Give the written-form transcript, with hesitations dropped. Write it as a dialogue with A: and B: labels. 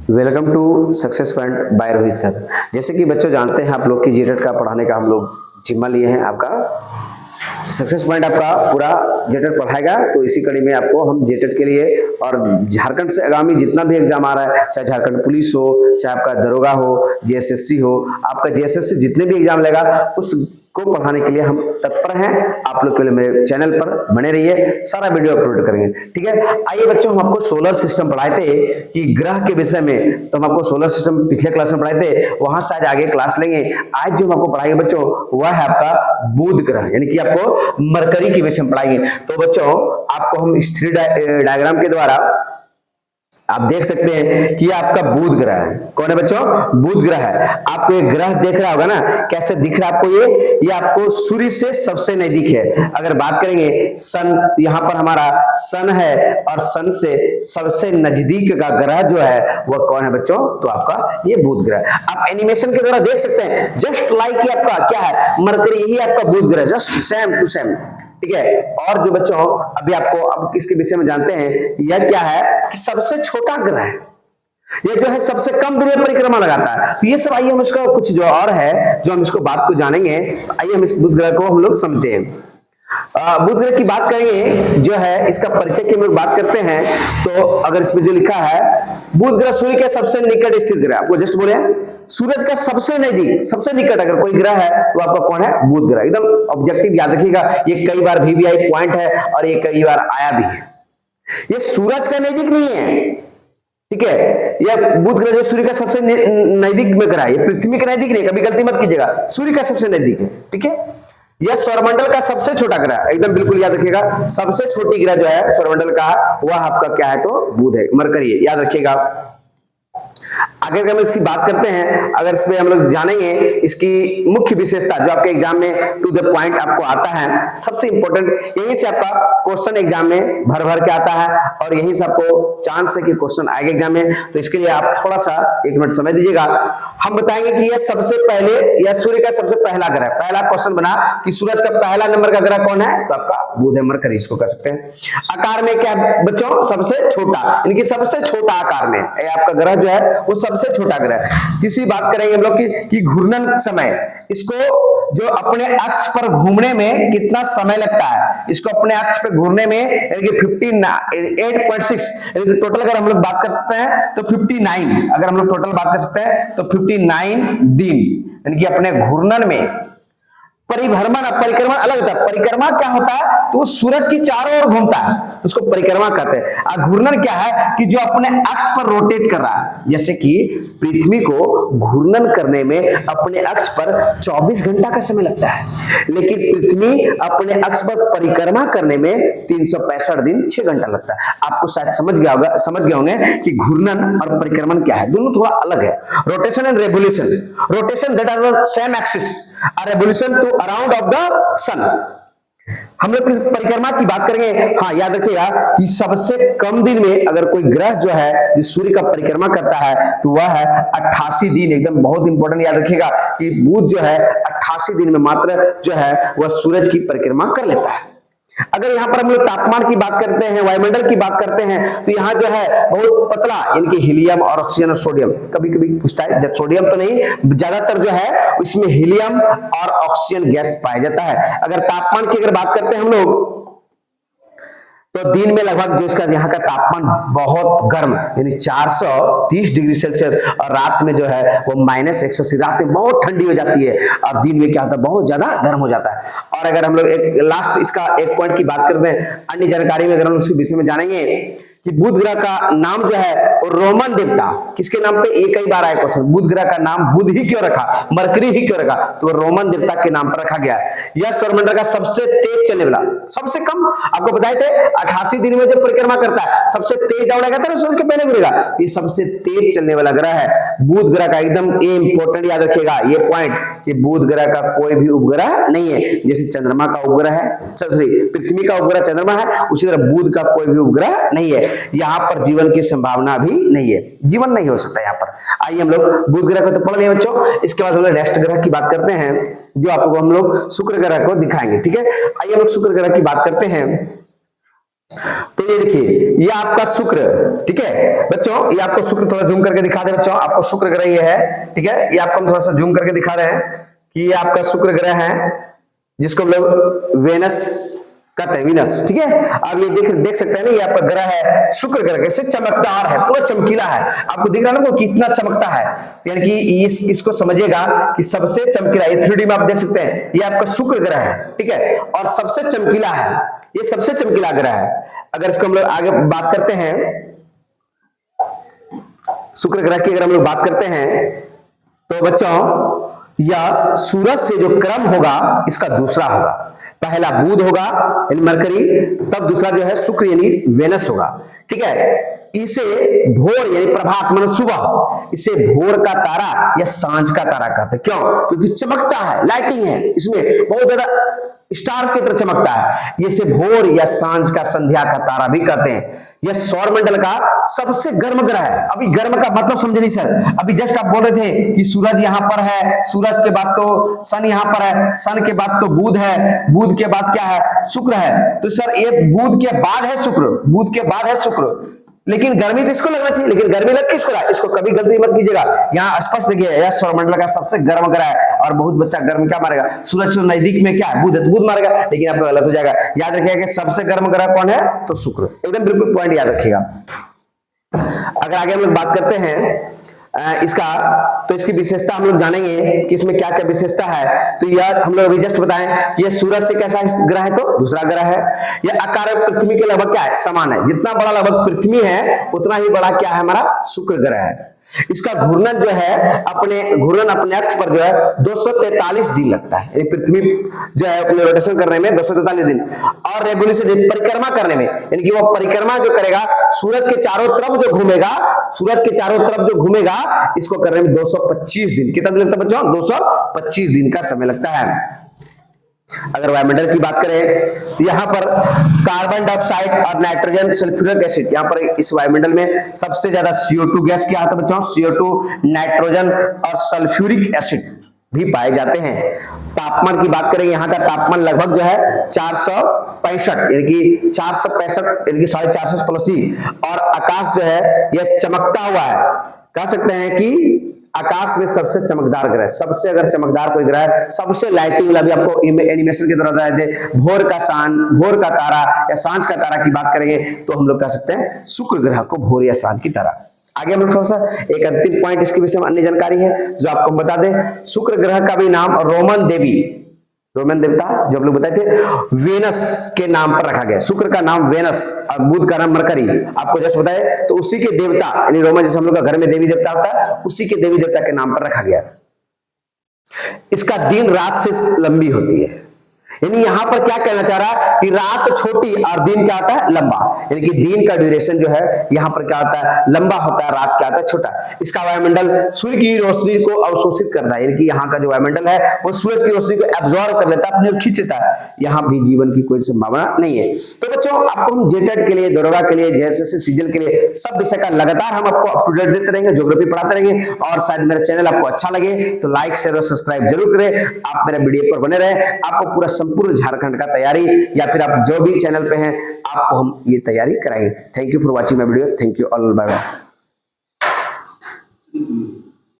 A: Welcome to success point by Rohit sir. जैसे कि बच्चों जानते हैं आप लोग की जेटेट का पढ़ाने का हम लोग जिम्मा लिए हैं। आपका सक्सेस पॉइंट आपका पूरा जेटेट पढ़ाएगा। तो इसी कड़ी में आपको हम जेटेट के लिए और झारखंड से आगामी जितना भी एग्जाम आ रहा है, चाहे झारखंड पुलिस हो, चाहे आपका दरोगा हो, जेएसएससी हो, आपका जेएसएससी जितने भी एग्जाम लेगा उसको पढ़ाने के लिए हम तत्पर हैं। आप लोग के लिए मेरे चैनल पर बने रहिए, सारा वीडियो अपलोड करेंगे। ठीक है, आइए बच्चों, हम आपको सोलर सिस्टम पढ़ाए थे कि ग्रह के विषय में, तो हम आपको सोलर सिस्टम पिछले क्लास में पढ़ाए थे, वहां से आज आगे क्लास लेंगे। आज जो हम आपको पढ़ाएंगे बच्चों वह है आपका बुध ग्रह, यानी कि आपको मरकरी के विषय में पढ़ाएंगे। तो बच्चों आपको हम इस 3D डायग्राम के द्वारा आप देख सकते हैं कि आपका बुध ग्रह है। कौन है बच्चों? बुध ग्रह है। आपको ये ग्रह देख रहा होगा ना, कैसे दिख रहा है आपको? ये आपको सूर्य से सबसे नजदीक है। अगर बात करेंगे सन, यहाँ पर हमारा सन है और सन से सबसे नजदीक का ग्रह जो है वह कौन है बच्चों? तो आपका ये बुध ग्रह। आप एनिमेशन के द्वारा देख सकते हैं, जस्ट लाइक ये आपका क्या है, मरकरी, यही आपका बुध ग्रह, जस्ट सेम टू सेम। ठीक है, और जो बच्चों अभी आपको अब इसके विषय में जानते हैं, यह क्या है कि सबसे छोटा ग्रह है, ये जो है सबसे कम दिन में परिक्रमा लगाता है। तो ये सब आइए हम इसका कुछ जो और है जो हम इसको बात को जानेंगे। तो आइए हम इस बुध ग्रह को हम लोग समझते हैं। बुध ग्रह की बात करेंगे, जो है इसका परिचय की हम लोग बात करते हैं। तो अगर इसमें जो लिखा है, बुध ग्रह सूर्य के सबसे निकट स्थित ग्रह, आपको जस्ट बोले सूरज का सबसे नजदीक, सबसे निकट अगर कोई ग्रह है तो आपका कौन है? बुध ग्रह। एकदम ऑब्जेक्टिव याद रखिएगा, ये कई बार VVI पॉइंट है और ये कई बार आया भी है। ये सूरज का नजदीक नहीं है, ठीक है, यह बुध ग्रह जो सूर्य का सबसे नजदीक में ग्रह है, ये पृथ्वी के नजदीक नहीं, कभी गलती मत कीजिएगा, सूर्य का सबसे नजदीक है। ठीक है, यह सौरमंडल का सबसे छोटा ग्रह, एकदम बिल्कुल याद रखिएगा, सबसे छोटी ग्रह जो है सौरमंडल का वह आपका क्या है? तो बुध है, मरकरी है, याद रखिएगा। आगे हम इसकी बात करते हैं, अगर इसमें हम लोग जानेंगे इसकी मुख्य विशेषता जो आपके एग्जाम में टू द पॉइंट आपको आता है। सबसे इंपॉर्टेंट यहीं से आपका क्वेश्चन एग्जाम में भर भर के आता है और यहीं से आपको चांस है कि क्वेश्चन आएगा एग्जाम में। तो इसके लिए आप थोड़ा सा 1 मिनट समय दीजिएगा। हम बताएंगे कि यह सबसे पहले, यह सूर्य का सबसे पहला ग्रह, पहला क्वेश्चन बना कि सूरज का पहला नंबर का ग्रह कौन है? तो आपका बुध है, मरकरी इसको कर सकते हैं। आकार में क्या बच्चों? सबसे छोटा, यानी कि सबसे छोटा आकार में आपका ग्रह जो है वो सबसे छोटा ग्रह। तीसरी बात करेंगे हम लोग कि घूर्णन समय, इसको जो अपने अक्ष पर घूमने में कितना समय लगता है, इसको अपने अक्ष पर घूमने में, यानी कि 58.6, टोटल अगर हम लोग बात कर सकते हैं तो 59, अगर हम लोग टोटल बात कर सकते हैं तो 59 दिन, यानी कि अपने घूर्णन में। परिभ्रमण परिक्रमण अलग होता है। परिक्रमा क्या होता है? तो वो सूरज की चारों ओर घूमता है, उसको परिक्रमा कहते हैं। और घूर्णन क्या है कि जो अपने अक्ष पर रोटेट कर रहा है, जैसे कि पृथ्वी को घूर्णन करने में अपने अक्ष पर 24 घंटा का समय लगता है, लेकिन पृथ्वी अपने अक्ष पर परिक्रमा करने में 365 दिन 6 घंटा लगता है। आपको शायद समझ गए होंगे कि घूर्णन और परिक्रमण क्या है, दोनों थोड़ा अलग है। Rotation and revolution, rotation that are the same axis, revolution to around of the sun. हम लोग किस परिक्रमा की बात करेंगे? हाँ, याद रखिएगा कि सबसे कम दिन में अगर कोई ग्रह जो है जो सूर्य का परिक्रमा करता है तो वह है 88 दिन। एकदम बहुत इंपॉर्टेंट याद रखिएगा कि बुध जो है 88 दिन में मात्र जो है वह सूरज की परिक्रमा कर लेता है। अगर यहाँ पर हम लोग तापमान की बात करते हैं, वायुमंडल की बात करते हैं, तो यहाँ जो है बहुत पतला, यानी कि हीलियम और ऑक्सीजन और सोडियम, कभी कभी पूछता है, जब सोडियम तो नहीं, ज्यादातर जो है उसमें हीलियम और ऑक्सीजन गैस पाया जाता है। अगर तापमान की अगर बात करते हैं हम लोग, तो दिन में लगभग जो इसका यहाँ का तापमान बहुत गर्म, यानी 430 डिग्री सेल्सियस, और रात में जो है वो -180, रात में बहुत ठंडी हो जाती है और दिन में क्या होता है? बहुत ज्यादा गर्म हो जाता है। और अगर हम लोग एक लास्ट इसका एक पॉइंट की बात करते हैं, अन्य जानकारी में अगर हम उसके विषय में जानेंगे कि बुध ग्रह का नाम जो है वो रोमन देवता, किसके नाम पे? ये कई बार आया क्वेश्चन, बुध ग्रह का नाम बुध ही क्यों रखा, मरकरी ही क्यों रखा? तो रोमन देवता के नाम पर रखा गया। यह सौरमंडल का सबसे तेज चलने वाला, सबसे कम, आपको बताए थे 88 दिन में जो परिक्रमा करता है सबसे तेज दौड़ेगा तो सूरज के पहले घूमेगा, ये सबसे तेज चलने वाला ग्रह है बुध ग्रह का। एकदम ये इंपॉर्टेंट याद रखिएगा ये पॉइंट कि बुध ग्रह का कोई भी उपग्रह नहीं है। जैसे चंद्रमा का उपग्रह है, सॉरी, पृथ्वी का उपग्रह चंद्रमा है, उसी तरह बुध का कोई भी उपग्रह नहीं है। यहाँ पर जीवन की संभावना भी नहीं है, जीवन नहीं हो सकता यहाँ पर। आइए हम लोग बुध ग्रह को तो पढ़ लिए बच्चों, इसके बाद हम लोग नेक्स्ट ग्रह की बात करते हैं, जो आपको हम लोग शुक्र ग्रह को दिखाएंगे। ठीक है, आइए हम लोग शुक्र ग्रह की बात करते हैं। तो ये देखिए, ये आपका शुक्र, ठीक है बच्चों, ये आपको शुक्र थोड़ा जूम करके दिखा दे बच्चों, आपको शुक्र ग्रह ये है, ठीक है, ये आपको हम थोड़ा सा जूम करके दिखा रहे हैं कि ये आपका शुक्र ग्रह है, जिसको हम लोग वेनस कहते हैं, वीनस, ठीक है। अब ये देख सकते हैं ना, ये आपका ग्रह है शुक्र ग्रह, कैसे चमकदार है, पूरा चमकीला है, आपको दिख रहा है ना वो कितना चमकता है, यानी कि इसको समझिएगा कि सबसे चमकीला, ये 3D में आप देख सकते हैं, ये आपका शुक्र ग्रह है, ठीक है, और सबसे चमकीला है, ये सबसे चमकीला ग्रह है। अगर इसको हम लोग आगे बात करते हैं, शुक्र ग्रह की अगर हम लोग बात करते हैं, तो बच्चों यह सूरज से जो क्रम होगा इसका दूसरा होगा, पहला बुध होगा यानी मरकरी, तब दूसरा जो है शुक्र यानी वेनस होगा, ठीक है। इसे भोर यानी प्रभात मतलब सुबह, इसे भोर का तारा या सांझ का तारा कहते हैं, क्यों? क्योंकि चमकता है, लाइटिंग है, इसमें बहुत ज्यादा स्टार्स की तरह चमकता है, इसे भोर या सांझ का संध्या का तारा भी कहते हैं। यह सौरमंडल का सबसे गर्म ग्रह है। अभी गर्म का मतलब समझे नहीं सर, अभी जस्ट आप बोल रहे थे कि सूरज यहां पर है, सूरज के बाद तो सन यहां पर है, सन के बाद तो बुध है, बुध के बाद क्या है, शुक्र है, तो सर ये बुध के बाद है शुक्र, बुध के बाद है शुक्र, लेकिन गर्मी तो इसको लगना चाहिए, लेकिन गर्मी लग किसको रहा है, इसको कभी गलती मत कीजिएगा, यहाँ स्पष्ट देखिए यह सौरमंडल का सबसे गर्म ग्रह है, और बहुत बच्चा गर्म क्या मारेगा, सूरज से नजदीक में क्या है, बुध, बुध मारेगा, लेकिन आपको गलत हो जाएगा। याद रखिएगा कि सबसे गर्म ग्रह कौन है, तो शुक्र, एकदम बिल्कुल पॉइंट याद रखिएगा। अगर आगे हम लोग बात करते हैं इसका, तो इसकी विशेषता हम लोग जानेंगे कि इसमें क्या क्या विशेषता है। तो यह हम लोग अभी जस्ट बताएं, ये सूरज से कैसा ग्रह है, तो दूसरा ग्रह है। यह आकार पृथ्वी के लगभग क्या है, समान है, जितना बड़ा लगभग पृथ्वी है उतना ही बड़ा क्या है हमारा शुक्र ग्रह है। इसका घूर्णन जो है अपने अक्ष पर जो है 243 दिन लगता है, यानी पृथ्वी जो है अपने रोटेशन करने में 243 दिन, और रेवोल्यूशन परिक्रमा करने में, यानी कि वो परिक्रमा जो करेगा सूरज के चारों तरफ जो घूमेगा, सूरज के चारों तरफ जो घूमेगा, इसको करने में 225 दिन, कितना दिन लगता है बच्चों, 225 दिन का समय लगता है। अगर वायुमंडल की बात करें तो यहां पर कार्बन डाइऑक्साइड और नाइट्रोजन सल्फ्यूरिक एसिड, यहां पर इस वायुमंडल में सबसे ज्यादा CO2 गैस क्या आता है बच्चों, CO2, नाइट्रोजन और सल्फ्यूरिक एसिड भी पाए जाते हैं। तापमान की बात करें, यहाँ का तापमान लगभग जो है 465 यानी कि 465 यानी कि 450 प्लस ही, और आकाश जो है यह चमकता हुआ है, कह सकते हैं कि आकाश में सबसे चमकदार ग्रह, सबसे अगर चमकदार कोई ग्रह, सबसे लाइटिंग वाला भी आपको एनिमेशन की तरह बता दे, भोर का तारा या सांझ का तारा की बात करेंगे तो हम लोग कह सकते हैं शुक्र ग्रह को भोर या सांझ की तारा। आगे हम लोग थोड़ा सा एक अंतिम पॉइंट इसके विषय में अन्य जानकारी है जो आपको हम बता दें, शुक्र ग्रह का भी नाम रोमन देवता जो हम लोग बताए थे वेनस के नाम पर रखा गया। शुक्र का नाम वेनस और बुध का नाम मरकरी, आपको जैसे बताए, तो उसी के देवता यानी रोमन, जैसे हम लोग का घर में देवी देवता होता है, उसी के देवी देवता के नाम पर रखा गया। इसका दिन रात से लंबी होती है, यानी यहां पर क्या कहना चाह रहा है कि रात छोटी और दिन क्या होता है, लंबा, यानी कि दिन का ड्यूरेशन जो है यहां पर क्या होता है, लंबा होता है, रात क्या होता है, छोटा। इसका वायुमंडल सूर्य की रोशनी को अवशोषित करता है, यानी कि यहाँ का जो वायुमंडल है वो सूरज की रोशनी को एब्जॉर्ब कर लेता है, अपने खींच लेता है, यहाँ भी जीवन की कोई संभावना नहीं है। तो बच्चों आपको हम जेटेट के लिए, दरोगा के लिए, जैसे सीजन के लिए सब विषय का लगातार हम आपको अप टू डेट देते रहेंगे, ज्योग्राफी पढ़ाते रहेंगे, और शायद मेरा चैनल आपको अच्छा लगे तो लाइक शेयर और सब्सक्राइब जरूर करें। आप मेरे वीडियो पर बने रहे, आपको पूरा संपूर्ण झारखंड का तैयारी या फिर आप जो भी चैनल पे हैं आपको हम ये तैयारी कराएंगे। Thank you for watching my video, thank you all, bye bye.